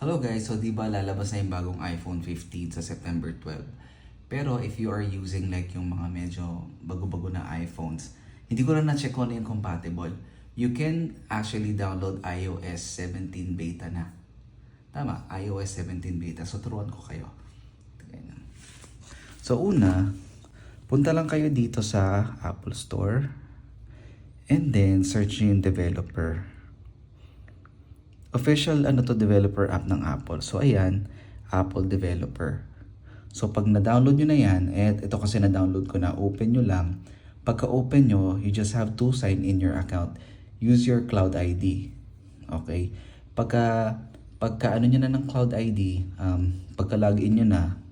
Hello guys, so di ba lalabas na yung bagong iPhone 15 sa September 12? Pero if you are using like yung mga medyo bago-bago na iPhones, hindi ko lang na-check kung ano yung compatible. You can actually download iOS 17 beta na. Tama, iOS 17 beta. So turuan ko kayo. Ganyan. So una, punta lang kayo dito sa Apple Store and then search nyo yung developer. Official developer app ng Apple. So ayan, Apple developer. So pag na-download nyo na yan, ito kasi na-download ko na, open nyo lang. Pagka open nyo, you just have to sign in your account. Use your Cloud ID. Okay? Pagka ano nyo na ng Cloud ID, pagka login nyo na,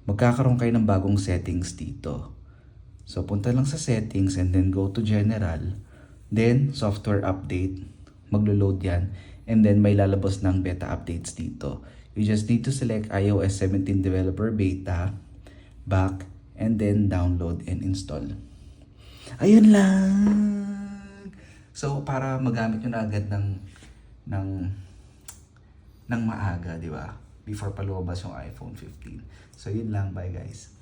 magkakaroon kayo ng bagong settings dito. So punta lang sa settings and then go to general. Then software update. Maglo-load yan. And then may lalabas ng beta updates dito. You just need to select iOS 17 Developer Beta, back, and then download and install. Ayun lang! So, para magamit nyo na agad ng maaga, di ba? Before pa lumabas yung iPhone 15. So, yun lang. Bye guys.